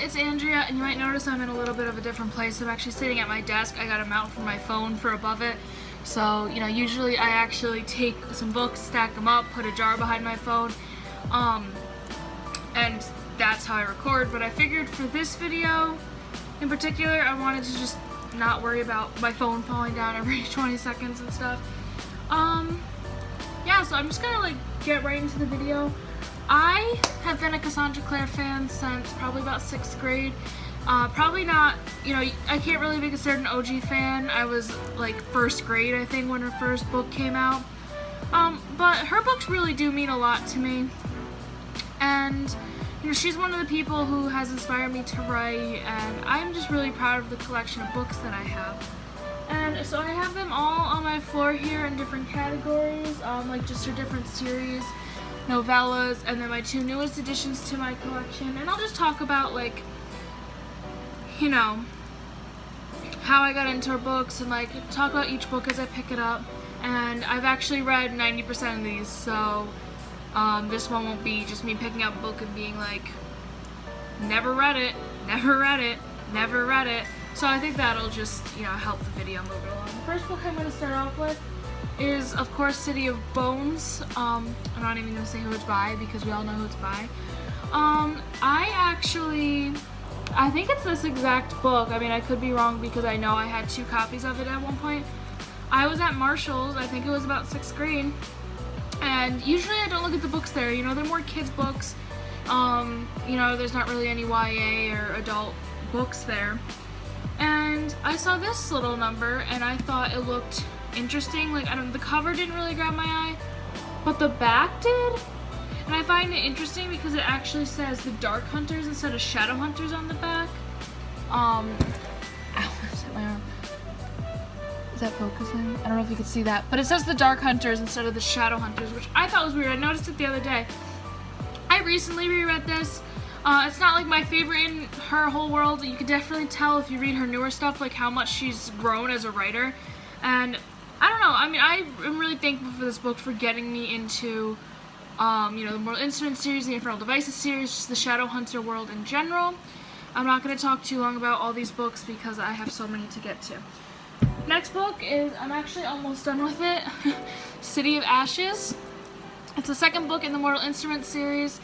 it's Andrea, and you might notice I'm in a little bit of a different place. I'm actually sitting at my desk. I got a mount for my phone for above it. So, you know, usually I actually take some books, stack them up, put a jar behind my phone, and that's how I record. But I figured for this video in particular, I wanted to just not worry about my phone falling down every 20 seconds and stuff. Yeah, so I'm just gonna like get right into the video. I have been a Cassandra Clare fan since probably about 6th grade. Probably not, you know, I can't really be considered an OG fan. I was like 1st grade, I think, when her first book came out. But her books really do mean a lot to me. And, you know, she's one of the people who has inspired me to write, and I'm just really proud of the collection of books that I have. And so I have them all on my floor here in different categories, like just her different series, novellas, and then my 2 newest additions to my collection. And I'll just talk about, like, you know, how I got into her books, and like talk about each book as I pick it up. And I've actually read 90% of these, so this one won't be just me picking up a book and being like, never read it, never read it, never read it. So I think that'll just, you know, help the video move along. The first book I'm going to start off with is, of course, City of Bones. I'm not even going to say who it's by because we all know who it's by. I think it's this exact book. I mean, I could be wrong because I know I had 2 copies of it at one point. I was at Marshall's, I think it was about 6th grade, and usually I don't look at the books there. You know, they're more kids' books. You know, there's not really any YA or adult books there. And I saw this little number, and I thought it looked interesting. Like, I don't know, the cover didn't really grab my eye, but the back did. And I find it interesting because it actually says the Dark Hunters instead of Shadow Hunters on the back. Ow, I just hit my arm. Is that focusing? I don't know if you can see that. But it says the Dark Hunters instead of the Shadow Hunters, which I thought was weird. I noticed it the other day. I recently reread this. It's not like my favorite in her whole world. You can definitely tell if you read her newer stuff, like how much she's grown as a writer. And I don't know, I mean, I am really thankful for this book for getting me into you know, the Mortal Instruments series, the Infernal Devices series, just the Shadow Hunter world in general. I'm not going to talk too long about all these books because I have so many to get to. Next book is, I'm actually almost done with it, City of Ashes. It's the 2nd book in the Mortal Instruments series,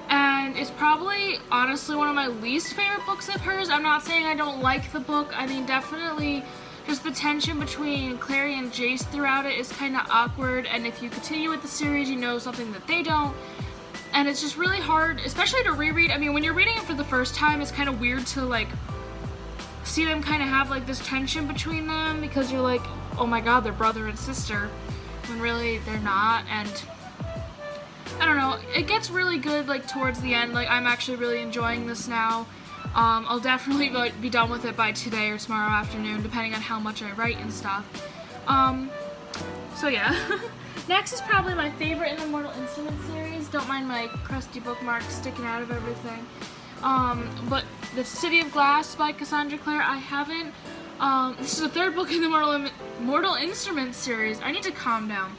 and it's probably, honestly, one of my least favorite books of hers. I'm not saying I don't like the book. I mean, definitely just the tension between Clary and Jace throughout it is kind of awkward, and if you continue with the series, you know something that they don't. And it's just really hard, especially to reread. I mean, when you're reading it for the first time, it's kind of weird to, like, see them kind of have, like, this tension between them, because you're like, oh my god, they're brother and sister, when really they're not. And I don't know, it gets really good, like, towards the end. Like, I'm actually really enjoying this now. I'll definitely be done with it by today or tomorrow afternoon, depending on how much I write and stuff. So yeah. Next is probably my favorite in the Mortal Instruments series. Don't mind my crusty bookmarks sticking out of everything. But the City of Glass by Cassandra Clare, I haven't, this is the 3rd book in the Mortal Instruments series. I need to calm down.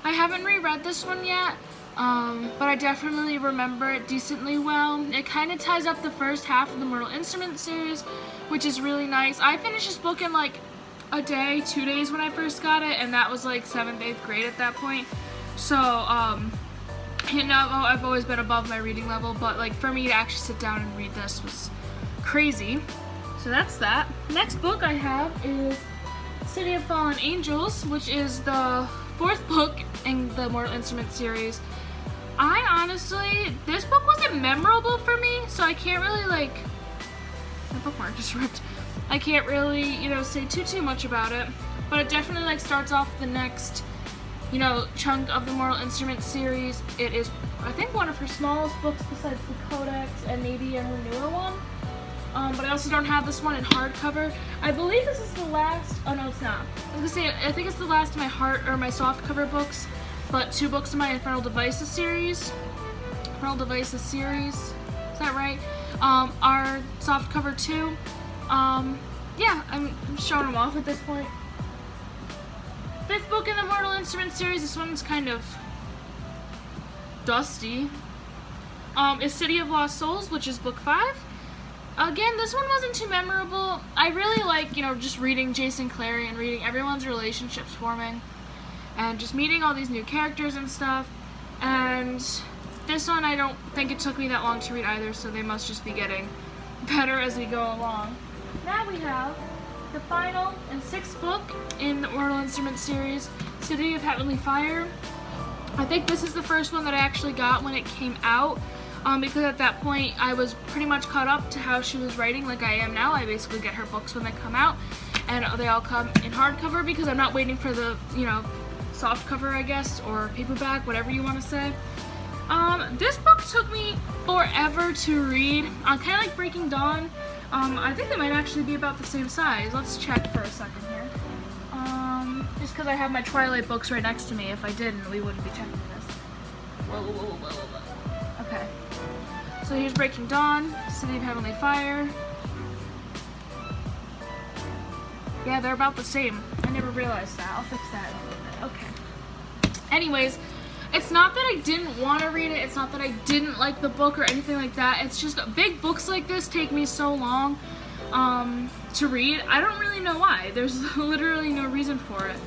I haven't reread this one yet. But I definitely remember it decently well. It kind of ties up the first half of the Mortal Instruments series, which is really nice. I finished this book in like a day, 2 days when I first got it, and that was like 7th, 8th grade at that point. So, you know, I've always been above my reading level, but like for me to actually sit down and read this was crazy. So that's that. Next book I have is City of Fallen Angels, which is the 4th book in the Mortal Instruments series. I honestly, this book wasn't memorable for me, so I can't really, like, my bookmark just ripped. I can't really, you know, say too much about it, but it definitely, like, starts off the next, you know, chunk of the Mortal Instruments series. It is, I think, one of her smallest books besides the Codex and maybe her newer one. But I also don't have this one in hardcover. I believe this is the last, oh no, it's not. I was gonna say, I think it's the last of my my softcover books, but 2 books in my Infernal Devices series. Infernal Devices series, is that right? Are softcover 2. Yeah, I'm showing them off at this point. 5th book in the Mortal Instruments series, this one's kind of dusty, is City of Lost Souls, which is book 5. Again, this one wasn't too memorable. I really like, just reading Jason Clare and reading everyone's relationships forming and just meeting all these new characters and stuff. And this one, I don't think it took me that long to read either, so they must just be getting better as we go along. Now we have the final and 6th book in the Mortal Instruments series, City of Heavenly Fire. I think this is the first one that I actually got when it came out, because at that point I was pretty much caught up to how she was writing like I am now. I basically get her books when they come out, and they all come in hardcover because I'm not waiting for the, soft cover, I guess, or paperback, whatever you want to say. This book took me forever to read, kind of like Breaking Dawn. I think they might actually be about the same size. Let's check for a second here. Just because I have my Twilight books right next to me. If I didn't, we wouldn't be checking this. Whoa. Okay. So here's Breaking Dawn, City of Heavenly Fire. Yeah, they're about the same. I never realized that. I'll fix that in a little bit. Okay. Anyways, it's not that I didn't want to read it. It's not that I didn't like the book or anything like that. It's just big books like this take me so long to read. I don't really know why. There's literally no reason for it.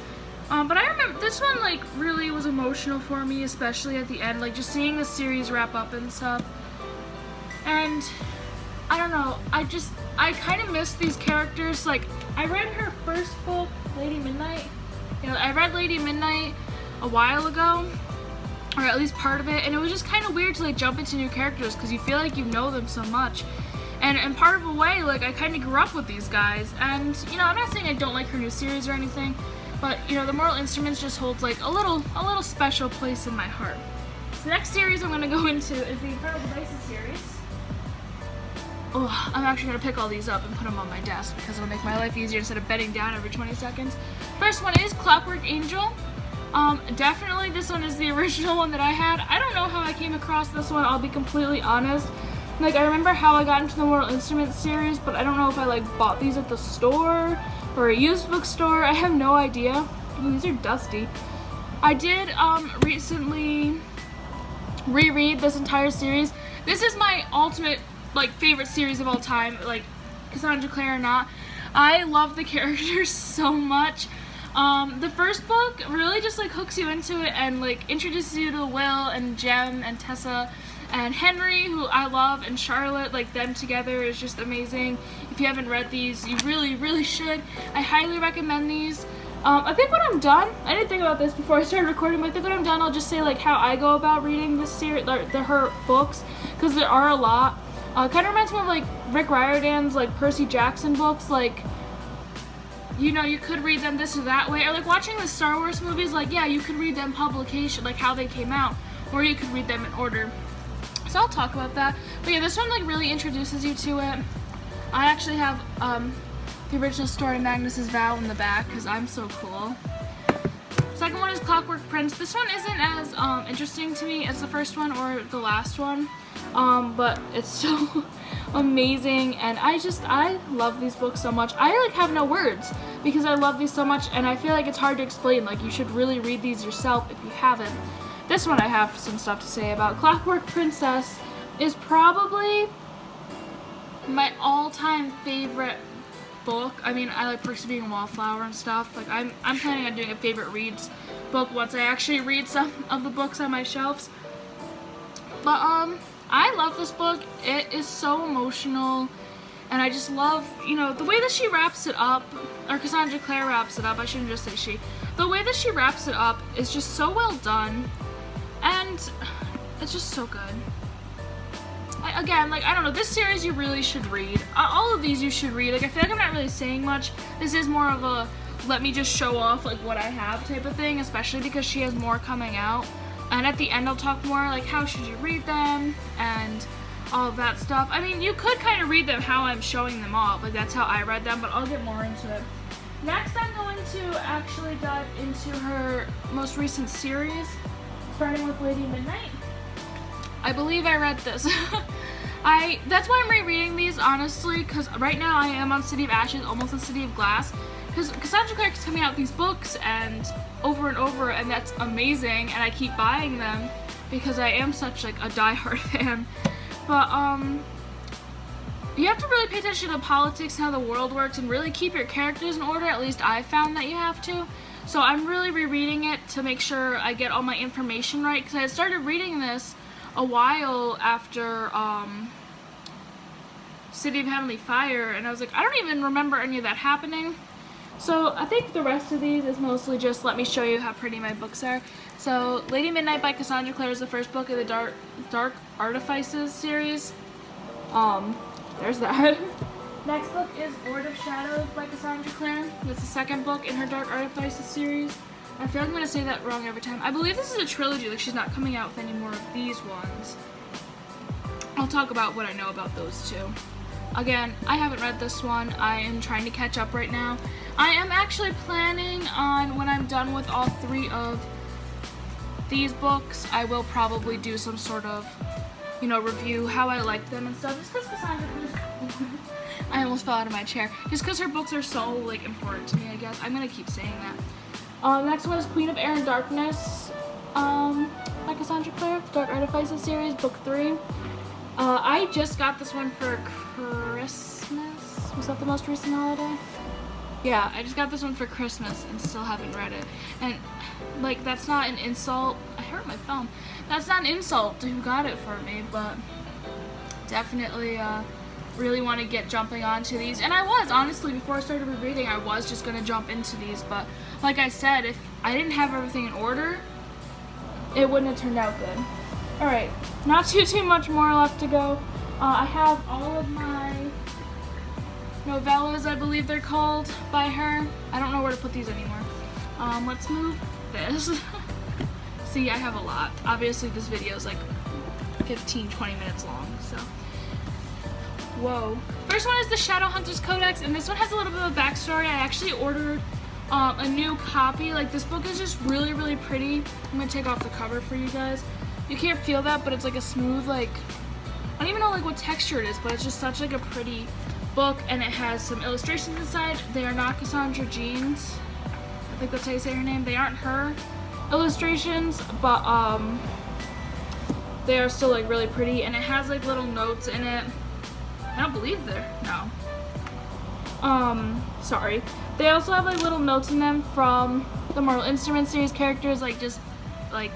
But I remember this one like really was emotional for me, especially at the end, like just seeing the series wrap up and stuff. And I don't know, I kind of miss these characters. Like, I read her first book, Lady Midnight. I read Lady Midnight a while ago, or at least part of it, and it was just kind of weird to like jump into new characters because you feel like you know them so much. And in part of a way, like, I kind of grew up with these guys, and I'm not saying I don't like her new series or anything, but the Mortal Instruments just holds like a little special place in my heart. So the next series I'm gonna go into is the Infernal Devices series. Oh, I'm actually gonna pick all these up and put them on my desk because it'll make my life easier instead of bedding down every 20 seconds. First one is Clockwork Angel. Definitely this one is the original one that I had. I don't know how I came across this one, I'll be completely honest. Like, I remember how I got into the Mortal Instruments series, but I don't know if I like bought these at the store or a used bookstore. I have no idea. Ooh, these are dusty. I did recently reread this entire series. This is my ultimate like favorite series of all time, like Cassandra Clare or not. I love the characters so much. The first book really just like hooks you into it and like introduces you to Will and Jem and Tessa and Henry, who I love, and Charlotte. Like, them together is just amazing. If you haven't read these, you really should. I highly recommend these. I think when I'm done, I didn't think about this before I started recording, but I think when I'm done I'll just say like how I go about reading this series, her books, because there are a lot. Kind of reminds me of like Rick Riordan's like Percy Jackson books. Like, you could read them this or that way, or like watching the Star Wars movies, like, yeah, you could read them publication, like how they came out, or you could read them in order. So I'll talk about that. But yeah, this one like really introduces you to it. I actually have the original story, Magnus's Vow, in the back because I'm so cool. Second one is Clockwork Prince. This one isn't as interesting to me as the first one or the last one, but it's so amazing, and I love these books so much. I like have no words because I love these so much, and I feel like it's hard to explain. Like, you should really read these yourself if you haven't. This one I have some stuff to say about. Clockwork Princess is probably my all-time favorite book. I mean, I like Perks of Being a Wallflower and stuff. Like, I'm planning on doing a favorite reads book once I actually read some of the books on my shelves. But I love this book. It is so emotional, and I just love, the way that she wraps it up, or Cassandra Clare wraps it up. I shouldn't just say she. The way that she wraps it up is just so well done, and it's just so good. Again, like, I don't know, this series you really should read. All of these you should read. Like, I feel like I'm not really saying much. This is more of a let me just show off like what I have type of thing, especially because she has more coming out. And at the end I'll talk more like how should you read them and all of that stuff. I mean, you could kind of read them how I'm showing them off. Like, that's how I read them, but I'll get more into it. Next, I'm going to actually dive into her most recent series, starting with Lady Midnight. I believe I read this. That's why I'm rereading these, honestly, because right now I am on City of Ashes, almost on City of Glass, because Cassandra Clare is coming out these books and over, and that's amazing, and I keep buying them because I am such like a diehard fan. But you have to really pay attention to politics and how the world works and really keep your characters in order. At least I found that you have to. So I'm really rereading it to make sure I get all my information right, because I had started reading this a while after City of Heavenly Fire, and I was like, I don't even remember any of that happening. So I think the rest of these is mostly just let me show you how pretty my books are. So Lady Midnight by Cassandra Clare is the first book of the Dark Artifices series. There's that. Next book is Lord of Shadows by Cassandra Clare. It's the second book in her Dark Artifices series. I feel like I'm going to say that wrong every time. I believe this is a trilogy, like she's not coming out with any more of these ones. I'll talk about what I know about those two. Again, I haven't read this one. I am trying to catch up right now. I am actually planning on, when I'm done with all 3 of these books, I will probably do some sort of, you know, review how I like them and stuff. Just because Cassandra I almost fell out of my chair. Just because her books are so, like, important to me, I guess. I'm going to keep saying that. Next one is Queen of Air and Darkness by Cassandra Clare. Dark Artifices series, book 3. I just got this one for Christmas. Was that the most recent holiday? Yeah, I just got this one for Christmas and still haven't read it. And, like, that's not an insult. I hurt my thumb. That's not an insult to who got it for me, but definitely really want to get jumping onto these. And I was, honestly, before I started rereading, I was just going to jump into these. But, like I said, if I didn't have everything in order, it wouldn't have turned out good. Alright, not too much more left to go. I have all of my novellas, I believe they're called, by her. I don't know where to put these anymore. Let's move this. See, I have a lot. Obviously, this video is like 15-20 minutes long, so. Whoa. First one is the Shadowhunters Codex, and this one has a little bit of a backstory. I actually ordered a new copy. Like, this book is just really pretty. I'm gonna take off the cover for you guys. You can't feel that, but it's like a smooth, like, I don't even know like what texture it is, but it's just such like a pretty book, and it has some illustrations inside. They are not Cassandra Jean's. I think that's how you say her name. They aren't her illustrations, but they are still like really pretty, and it has like little notes in it. I don't believe they're, no. Sorry. They also have like little notes in them from the Mortal Instruments series characters, like just like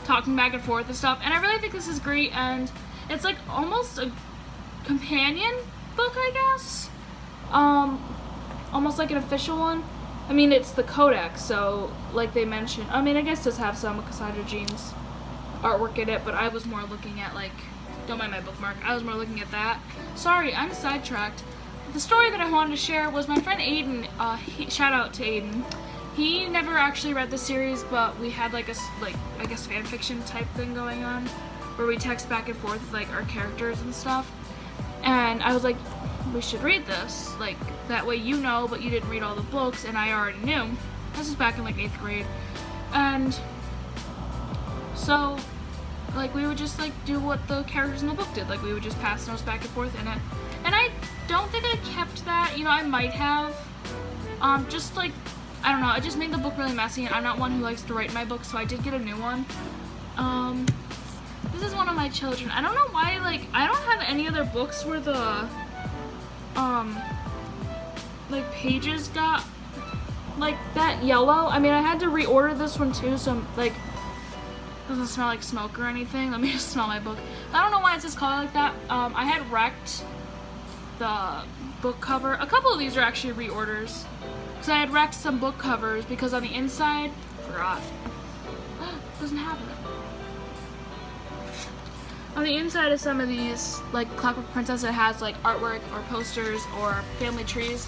talking back and forth and stuff. And I really think this is great, and it's like almost a companion book, I guess. Almost like an official one. I mean, it's the Codex, so like they mentioned, I mean, I guess it does have some of Cassandra Jean's artwork in it, but I was more looking at like, don't mind my bookmark, I was more looking at that. Sorry, I'm sidetracked. The story that I wanted to share was my friend Aiden. Shout out to Aiden. He never actually read the series, but we had like a, I guess fan fiction type thing going on, where we text back and forth with like our characters and stuff. And I was like, we should read this, like that way you know, but you didn't read all the books, and I already knew. This was back in like 8th grade, and so like we would just like do what the characters in the book did. Like we would just pass notes back and forth in it, and I don't think I kept that. You know, I might have. Just like, I don't know, it just made the book really messy, and I'm not one who likes to write in my books, so I did get a new one. This is one of my children. I don't know why, like, I don't have any other books where the, like, pages got, like, that yellow. I mean, I had to reorder this one, too, so, like, doesn't smell like smoke or anything. Let me just smell my book. I don't know why it's just called like that. I had wrecked the book cover. A couple of these are actually reorders. Because I had wrecked some book covers because on the inside, forgot. Doesn't have it. On the inside of some of these, like Clockwork Princess, it has like artwork or posters or family trees.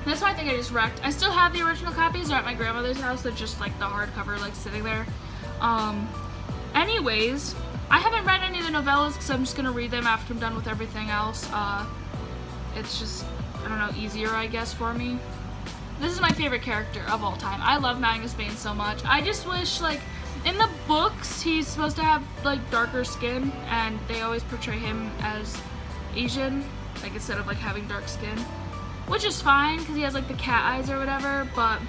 That's why I think I just wrecked. I still have the original copies. They're at my grandmother's house. They're just like the hardcover, like sitting there. Anyways, I haven't read any of the novellas because I'm just gonna read them after I'm done with everything else. It's just, I don't know, easier, I guess, for me. This is my favorite character of all time. I love Magnus Bane so much. I just wish, like, in the books, he's supposed to have, like, darker skin, and they always portray him as Asian, like, instead of, like, having dark skin. Which is fine, because he has, like, the cat eyes or whatever, but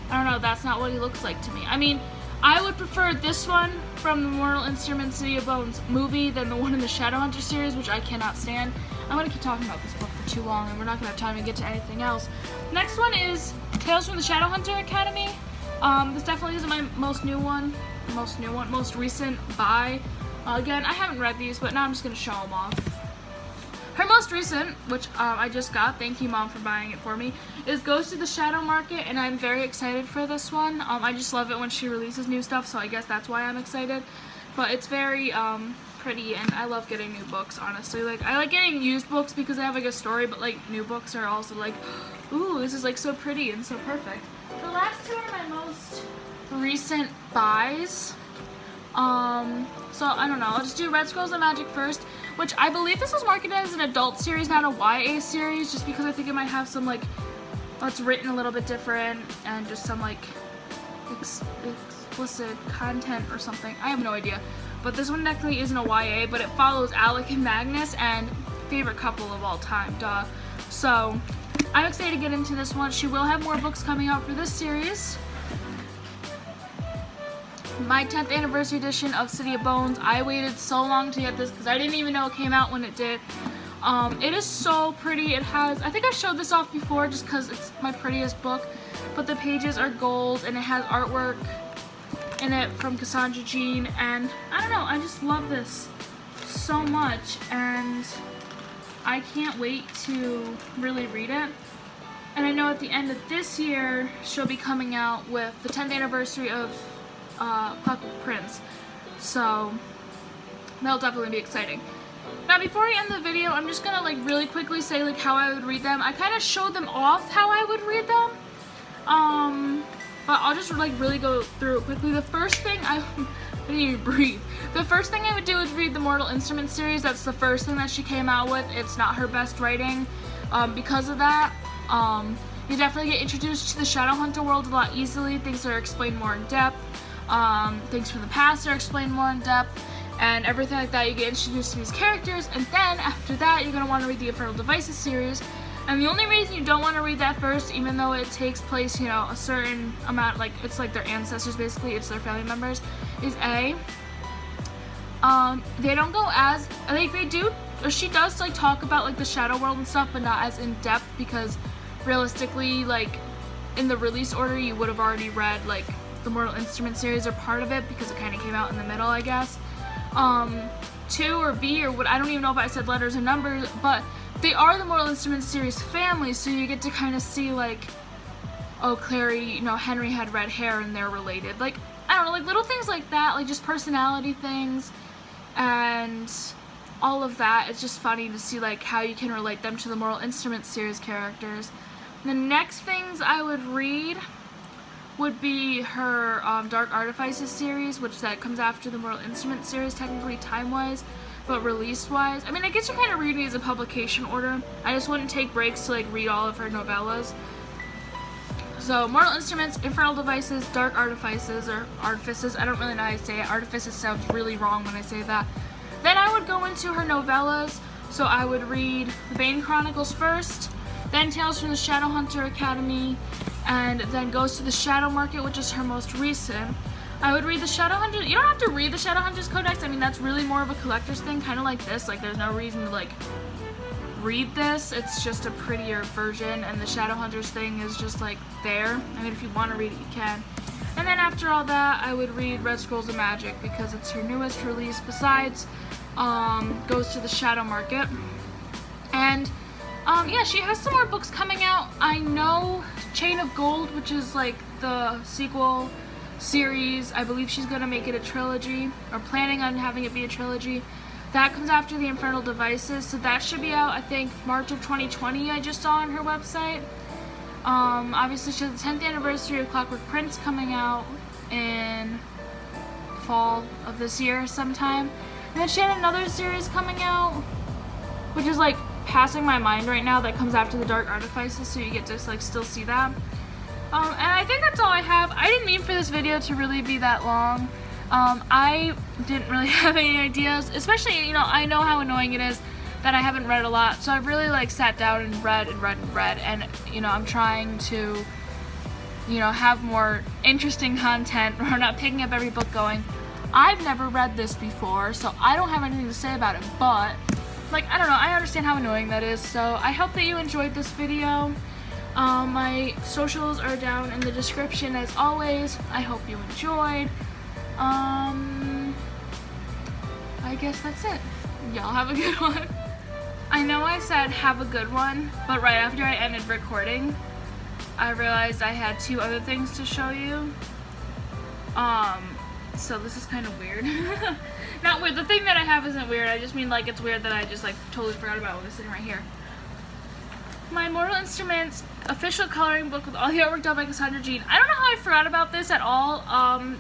I don't know, that's not what he looks like to me. I mean, I would prefer this one from the Mortal Instruments City of Bones movie than the one in the Shadowhunter series, which I cannot stand. I'm going to keep talking about this book for too long, and we're not going to have time to get to anything else. Next one is Tales from the Shadowhunter Academy. This definitely isn't my most recent buy. Again, I haven't read these, but now I'm just going to show them off. Her most recent, which I just got, thank you Mom for buying it for me, is Goes to the Shadow Market, and I'm very excited for this one. I just love it when she releases new stuff, so I guess that's why I'm excited. But it's very pretty, and I love getting new books, honestly. Like, I like getting used books because they have like a story, but like new books are also like, ooh, this is like so pretty and so perfect. The last two are my most recent buys. So I don't know, I'll just do Red Scrolls of Magic first, which I believe this was marketed as an adult series, not a YA series, just because I think it might have some like, it's written a little bit different and just some like explicit content or something. I have no idea, but this one definitely isn't a YA, but it follows Alec and Magnus, and favorite couple of all time, duh. So I'm excited to get into this one. She will have more books coming out for this series. My 10th anniversary edition of City of Bones. I waited so long to get this because I didn't even know it came out when it did. It is so pretty. It has, I think I showed this off before just because it's my prettiest book, but the pages are gold and it has artwork in it from Cassandra Clare, and I don't know, I just love this so much, and I can't wait to really read it. And I know at the end of this year she'll be coming out with the 10th anniversary of Clockwork Prince, so that'll definitely be exciting. Now before I end the video, I'm just gonna like really quickly say like how I would read them. I kind of showed them off how I would read them, but I'll just like really go through it quickly. The first thing I didn't even breathe. The first thing I would do is read the Mortal Instruments series. That's the first thing that she came out with. It's not her best writing. Because of that, you definitely get introduced to the Shadowhunter world a lot easily. Things are explained more in depth. Things from the past are explained more in depth, and everything like that. You get introduced to these characters, and then after that you're going to want to read the Infernal Devices series. And the only reason you don't want to read that first, even though it takes place, you know, a certain amount, like it's like their ancestors basically, it's their family members, is they don't go as, like they do, or she does like talk about like the shadow world and stuff, but not as in depth, because realistically, like in the release order you would have already read like the Mortal Instruments series or part of it, because it kind of came out in the middle, I guess. 2 or B or what, I don't even know if I said letters or numbers, but they are the Mortal Instruments series family, so you get to kind of see like, oh, Clary, you know, Henry had red hair and they're related. Like, I don't know, like little things like that, like just personality things and all of that. It's just funny to see like how you can relate them to the Mortal Instruments series characters. The next things I would read would be her Dark Artifices series, which that comes after the Mortal Instruments series, technically time-wise, but release-wise. I mean, I guess you kind of read these in publication order. I just wouldn't take breaks to like read all of her novellas. So, Mortal Instruments, Infernal Devices, Dark Artifices, or Artifices, I don't really know how to say it. Artifices sounds really wrong when I say that. Then I would go into her novellas, so I would read The Bane Chronicles first, then Tales from the Shadowhunter Academy, and then Goes to the Shadow Market, which is her most recent. I would read the Shadowhunter. You don't have to read the Shadowhunters Codex. I mean, that's really more of a collector's thing, kind of like this. Like, there's no reason to like read this. It's just a prettier version, and the Shadowhunters thing is just like there. I mean, if you want to read it, you can. And then after all that, I would read Red Scrolls of Magic because it's her newest release. Besides, Goes to the Shadow Market, and yeah, she has some more books coming out. I know Chain of Gold, which is like the sequel series, I believe she's gonna make it a trilogy, or planning on having it be a trilogy. That comes after the Infernal Devices, so that should be out, I think, March of 2020, I just saw on her website. Obviously she has the 10th anniversary of Clockwork Prince coming out in fall of this year sometime. And then she had another series coming out, which is like passing my mind right now, that comes after the Dark Artifices, so you get to like still see that. And I think that's all I have. I didn't mean for this video to really be that long. I didn't really have any ideas, especially, you know, I know how annoying it is that I haven't read a lot, so I've really like sat down and read, and you know, I'm trying to you know, have more interesting content or not picking up every book going, I've never read this before, so I don't have anything to say about it, but, like, I don't know, I understand how annoying that is, so I hope that you enjoyed this video. My socials are down in the description as always. I hope you enjoyed. I guess that's it. Y'all have a good one. I know I said have a good one, but right after I ended recording, I realized I had 2 other things to show you. So this is kind of weird. Not weird, the thing that I have isn't weird, I just mean like it's weird that I just like totally forgot about what was sitting right here. My Mortal Instruments official coloring book with all the artwork done by Cassandra Jean. I don't know how I forgot about this at all.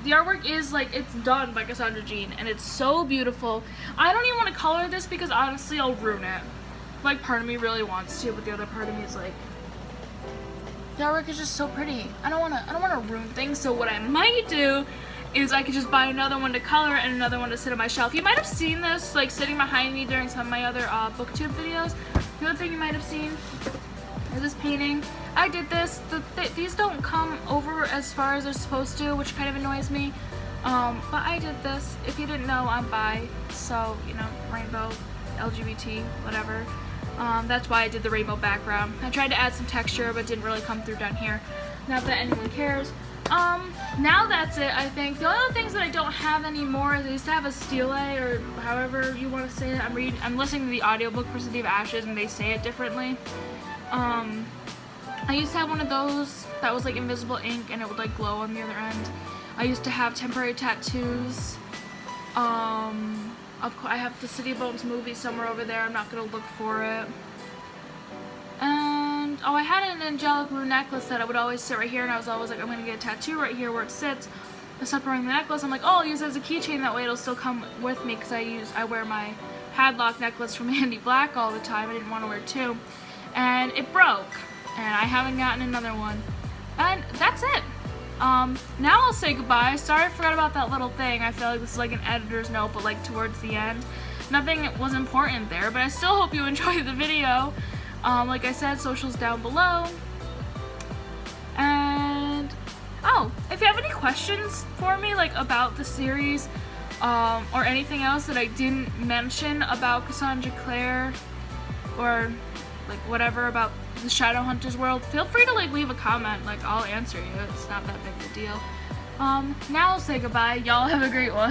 The artwork is like, it's done by Cassandra Jean and it's so beautiful. I don't even want to color this because honestly I'll ruin it. Like part of me really wants to, but the other part of me is like, the artwork is just so pretty. I don't want to ruin things, so what I might do is I could just buy another one to color and another one to sit on my shelf. You might have seen this like sitting behind me during some of my other booktube videos. The other thing you might have seen is this painting. I did this. These don't come over as far as they're supposed to, which kind of annoys me. But I did this. If you didn't know, I'm bi, so you know, rainbow, LGBT, whatever. That's why I did the rainbow background. I tried to add some texture, but didn't really come through down here. Not that anyone cares. Now that's it, I think. The only things that I don't have anymore is I used to have a stele, or however you want to say it. I'm listening to the audiobook for City of Ashes, and they say it differently. I used to have one of those that was like invisible ink, and it would like glow on the other end. I used to have temporary tattoos. Of course, I have the City of Bones movie somewhere over there. I'm not gonna look for it. And oh, I had an angelic rune necklace that I would always sit right here, and I was always like, I'm gonna get a tattoo right here where it sits. I stopped wearing the necklace. I'm like, oh, I'll use it as a keychain. That way it'll still come with me because I wear my padlock necklace from Andy Black all the time. I didn't want to wear 2, and it broke, and I haven't gotten another one. And that's it. Now I'll say goodbye. Sorry I forgot about that little thing. I feel like this is like an editor's note, but like towards the end. Nothing was important there, but I still hope you enjoyed the video. Like I said, socials down below. And, oh, if you have any questions for me, like about the series, or anything else that I didn't mention about Cassandra Clare, or like whatever about the Shadowhunters world, feel free to like leave a comment. Like I'll answer you. It's not that big of a deal. Now I'll say goodbye. Y'all have a great one.